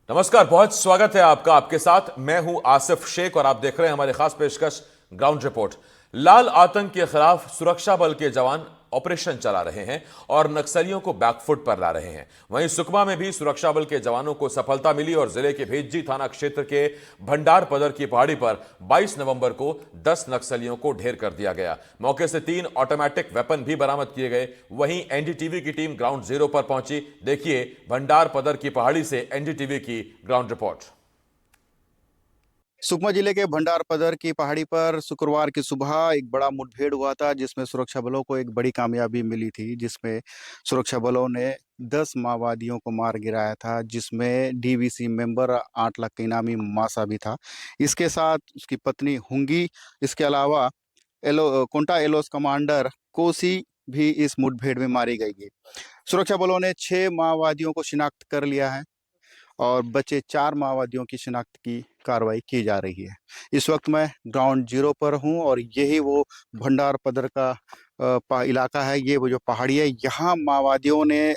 नमस्कार, बहुत स्वागत है आपका। आपके साथ मैं हूं आसिफ शेख और आप देख रहे हैं हमारी खास पेशकश ग्राउंड रिपोर्ट। लाल आतंक के खिलाफ सुरक्षा बल के जवान ऑपरेशन चला रहे हैं और नक्सलियों को बैकफुट पर ला रहे हैं। वहीं सुकमा में भी सुरक्षा बल के जवानों को सफलता मिली और जिले के भेज्जी थाना क्षेत्र के भंडार पदर की पहाड़ी पर 22 नवंबर को 10 नक्सलियों को ढेर कर दिया गया। मौके से 3 ऑटोमेटिक वेपन भी बरामद किए गए। वहीं एनडीटीवी की टीम ग्राउंड जीरो पर पहुंची। देखिए भंडार पदर की पहाड़ी से एनडीटीवी की ग्राउंड रिपोर्ट। सुकमा जिले के भंडारपदर की पहाड़ी पर शुक्रवार की सुबह एक बड़ा मुठभेड़ हुआ था, जिसमें सुरक्षा बलों को एक बड़ी कामयाबी मिली थी, जिसमें सुरक्षा बलों ने 10 माओवादियों को मार गिराया था, जिसमें डीवीसी मेंबर 8 लाख के इनामी मासा भी था। इसके साथ उसकी पत्नी हुंगी, इसके अलावा कोंटा एलोस कमांडर कोसी भी इस मुठभेड़ में मारी गई है। सुरक्षा बलों ने 6 माओवादियों को शिनाख्त कर लिया है और बचे 4 माओवादियों की शिनाख्त की कार्रवाई की जा रही है। इस वक्त मैं ग्राउंड जीरो पर हूं और यही वो भंडार पदर का इलाका है। ये वो जो पहाड़ी है, यहाँ माओवादियों ने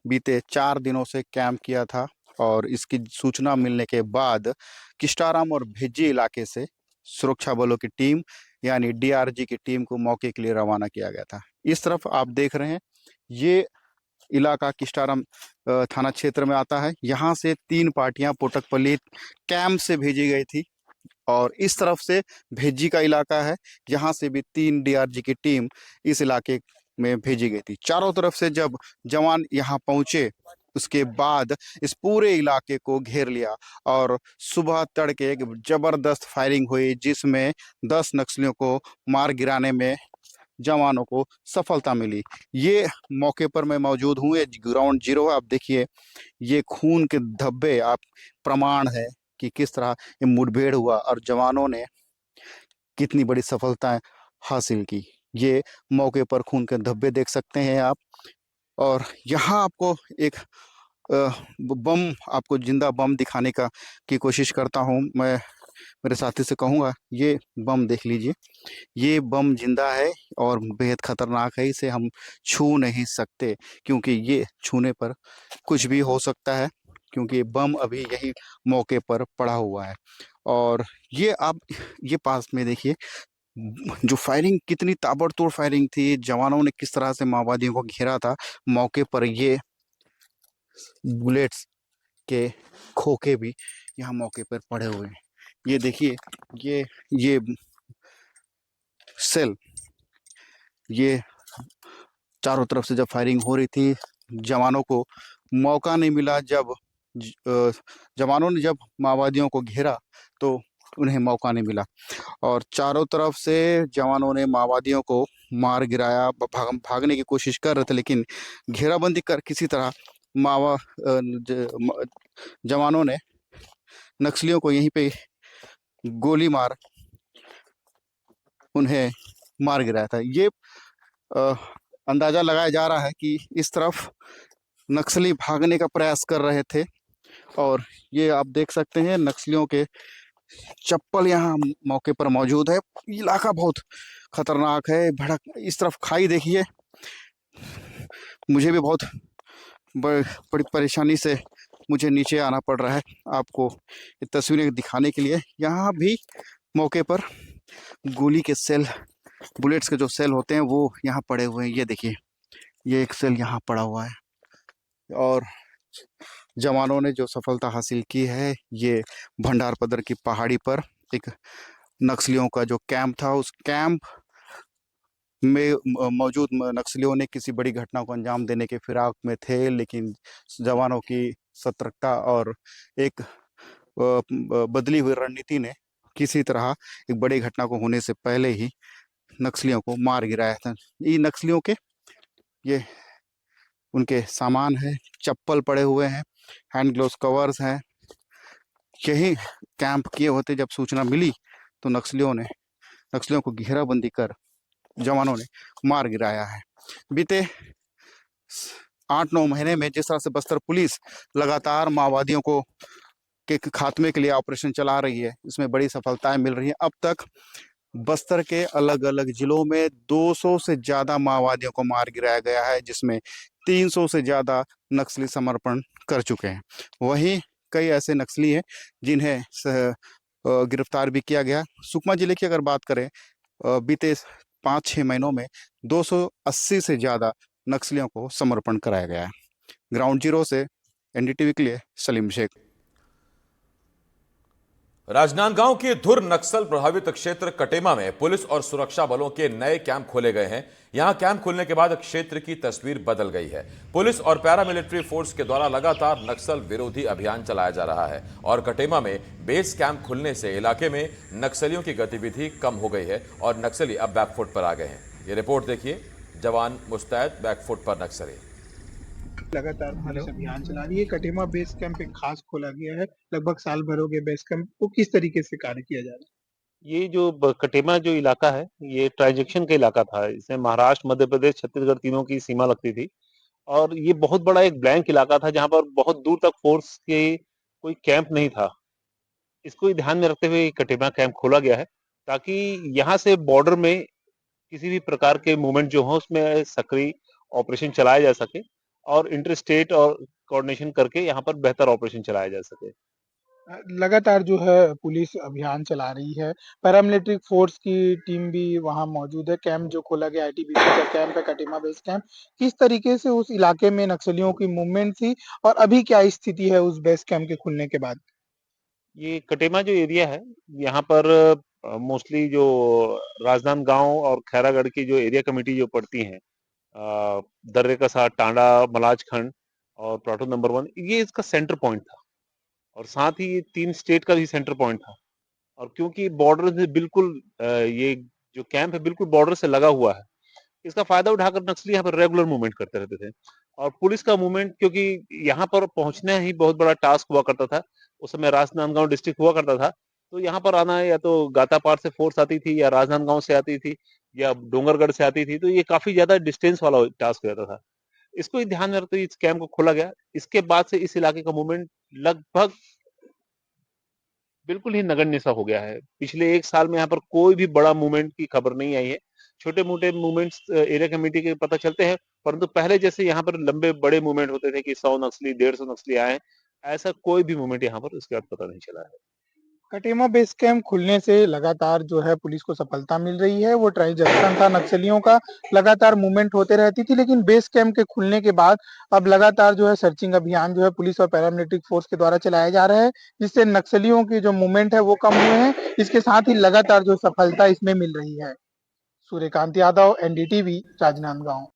बीते 4 दिनों से कैंप किया था और इसकी सूचना मिलने के बाद किस्टाराम और भेज्जी इलाके से सुरक्षा बलों की टीम यानी डीआरजी की टीम को मौके के लिए रवाना किया गया था। इस तरफ आप देख रहे हैं, ये इलाका किस्टाराम थाना क्षेत्र में आता है। यहाँ से 3 पार्टियां पोटकपल्ली कैंप से भेजी गई थी और इस तरफ से भेज्जी का इलाका है, यहाँ से भी 3 डीआरजी की टीम इस इलाके में भेजी गई थी। चारों तरफ से जब जवान यहाँ पहुंचे, उसके बाद इस पूरे इलाके को घेर लिया और सुबह तड़के एक जबरदस्त फायरिंग हुई, जिसमें 10 नक्सलियों को मार गिराने में जवानों को सफलता मिली। ये मौके पर मैं मौजूद हूँ, ये ग्राउंड जीरो। आप देखिए, ये खून के धब्बे आप प्रमाण है कि किस तरह ये मुठभेड़ हुआ और जवानों ने कितनी बड़ी सफलता हासिल की। ये मौके पर खून के धब्बे देख सकते हैं आप। और यहाँ आपको एक बम, आपको जिंदा बम दिखाने का की कोशिश करता हूँ। मैं मेरे साथी से कहूँगा, ये बम देख लीजिए, ये बम जिंदा है और बेहद खतरनाक है। इसे हम छू नहीं सकते क्योंकि ये छूने पर कुछ भी हो सकता है, क्योंकि ये बम अभी यही मौके पर पड़ा हुआ है। और ये आप ये पास में देखिए, जो फायरिंग, कितनी ताबड़तोड़ फायरिंग थी, जवानों ने किस तरह से माओवादियों को घेरा था। मौके पर ये बुलेट्स के खोखे भी यहाँ मौके पर पड़े हुए हैं। ये देखिए, ये सेल, ये चारों तरफ से जब फायरिंग हो रही थी, जवानों को मौका नहीं मिला। जवानों ने जब माओवादियों को घेरा तो उन्हें मौका नहीं मिला और चारों तरफ से जवानों ने माओवादियों को मार गिराया। भागने की कोशिश कर रहे थे, लेकिन घेराबंदी कर किसी तरह मावा जवानों ने नक्सलियों को यहीं पे गोली मार उन्हें मार गिराया था। ये अ, अंदाजा लगाया जा रहा है कि इस तरफ नक्सली भागने का प्रयास कर रहे थे और ये आप देख सकते हैं, नक्सलियों के चप्पल यहाँ मौके पर मौजूद है। इलाका बहुत खतरनाक है, भड़क। इस तरफ खाई देखिए, मुझे भी बहुत बड़ी परेशानी से मुझे नीचे आना पड़ रहा है आपको ये तस्वीरें दिखाने के लिए। यहाँ भी मौके पर गोली के सेल, बुलेट्स के जो सेल होते हैं वो यहाँ पड़े हुए हैं। ये देखिए, ये एक सेल यहाँ पड़ा हुआ है और जवानों ने जो सफलता हासिल की है, ये भंडारपदर की पहाड़ी पर एक नक्सलियों का जो कैंप था, उस कैंप में मौजूद नक्सलियों ने किसी बड़ी घटना को अंजाम देने के फिराक में थे, लेकिन जवानों की सतर्कता और एक बदली हुई रणनीति ने किसी तरह एक बड़ी घटना को होने से पहले ही नक्सलियों को मार गिराया था। ये नक्सलियों के ये उनके सामान है, चप्पल पड़े हुए हैं, हैंड ग्लोव्स, कवर्स हैं। यही कैंप किए होते जब सूचना मिली तो नक्सलियों को घेराबंदी कर जवानों ने मार गिराया है। बीते 8-9 महीने में जिस तरह से बस्तर पुलिस लगातार माओवादियों को के खात्मे के लिए ऑपरेशन चला रही है, इसमें बड़ी सफलताएं मिल रही हैं। अब तक बस्तर के अलग अलग जिलों में 200 से ज्यादा माओवादियों को मार गिराया गया है, जिसमें 300 से ज्यादा नक्सली समर्पण कर चुके हैं। वहीं कई ऐसे नक्सली हैं जिन्हें गिरफ्तार भी किया गया। सुकमा जिले की अगर बात करें, बीते 5-6 महीनों में 280 से ज़्यादा नक्सलियों को समर्पण कराया गया है। ग्राउंड जीरो से एनडीटीवी के लिए सलीम शेख। राजनांदगांव के धुर नक्सल प्रभावित क्षेत्र कटेमा में पुलिस और सुरक्षा बलों के नए कैंप खोले गए हैं। यहां कैंप खुलने के बाद क्षेत्र की तस्वीर बदल गई है। पुलिस और पैरामिलिट्री फोर्स के द्वारा लगातार नक्सल विरोधी अभियान चलाया जा रहा है और कटेमा में बेस कैंप खुलने से इलाके में नक्सलियों की गतिविधि कम हो गई है और नक्सली अब बैकफुट पर आ गए हैं। ये रिपोर्ट देखिए, जवान मुस्तैद, बैकफुट पर नक्सली। लगातार पुलिस अभियान चला रही है। कटेमा बेस कैंप एक खास खोला गया है। लगभग साल भर हो गए बेस कैंप को। किस तरीके से कार्य किया जा रहा है? ये जो कटेमा जो इलाका है, ये ट्रांजैक्शन का इलाका था। इसमें महाराष्ट्र, मध्य प्रदेश, छत्तीसगढ़ तीनों की सीमा लगती थी और ये बहुत बड़ा एक ब्लैंक इलाका था जहां पर बहुत दूर तक फोर्स के कोई कैंप नहीं था। इसको ध्यान में रखते हुए कटेमा कैंप खोला गया है ताकि यहाँ से बॉर्डर में किसी भी प्रकार के मूवमेंट जो हो उसमें सक्रिय ऑपरेशन चलाया जा सके और इंटर स्टेट और कोऑर्डिनेशन करके यहाँ पर बेहतर ऑपरेशन चलाया जा सके। लगातार जो है पुलिस अभियान चला रही है। पैरामिलिट्री फोर्स की टीम भी वहां मौजूद है। कैंप जो खोला गया आईटीबीपी का कैंप है, कटेमा बेस कैंप। किस तरीके से उस इलाके में नक्सलियों की मूवमेंट थी और अभी क्या स्थिति है उस बेस कैंप के खुलने के बाद? ये कटेमा जो एरिया है, यहाँ पर मोस्टली जो राजनांदगांव और खैरागढ़ की जो एरिया कमेटी जो पड़ती हैं, दर्रे का साथ टांडा, मलाजखंड और प्लाटून नंबर 1, ये इसका सेंटर पॉइंट था और साथ ही ये 3 स्टेट का भी सेंटर पॉइंट था। और क्योंकि बॉर्डर से बिल्कुल ये जो कैंप है बिल्कुल बॉर्डर से लगा हुआ है, इसका फायदा उठाकर नक्सली यहाँ पर रेगुलर मूवमेंट करते रहते थे। और पुलिस का मूवमेंट, क्योंकि यहाँ पर पहुंचना ही बहुत बड़ा टास्क हुआ करता था, उस समय राजनांदगांव डिस्ट्रिक्ट हुआ करता था, तो यहाँ पर आना या तो गातापार से फोर्स आती थी या राजनांदगांव से आती थी या डोंगरगढ़ से आती थी, तो ये काफी ज्यादा डिस्टेंस वाला टास्क हो जाता था। इसको ही ध्यान में रखते हुए इस कैंप को खोला गया। इसके बाद से इस इलाके का मूवमेंट लगभग बिल्कुल ही नगण्य सा हो गया है। पिछले 1 साल में यहाँ पर कोई भी बड़ा मूवमेंट की खबर नहीं आई है। छोटे-मोटे मूवमेंट्स एरिया कमेटी के पता चलते हैं, परंतु पहले जैसे यहाँ पर लंबे बड़े मूवमेंट होते थे कि 100 नक्सली, 150 नक्सली आए, ऐसा कोई भी मूवमेंट यहाँ पर उसके बाद पता नहीं चला है। कटेमा बेस कैंप खुलने से लगातार जो है पुलिस को सफलता मिल रही है। वो ट्रांजैक्शन था नक्सलियों का, लगातार मूवमेंट होते रहती थी, लेकिन बेस कैंप के खुलने के बाद अब लगातार जो है सर्चिंग अभियान जो है पुलिस और पैरामिलिट्री फोर्स के द्वारा चलाया जा रहा है, जिससे नक्सलियों की जो मूवमेंट है वो कम हुए हैं। इसके साथ ही लगातार जो सफलता इसमें मिल रही है। सूर्यकांत यादव, एनडीटीवी, राजनांदगांव।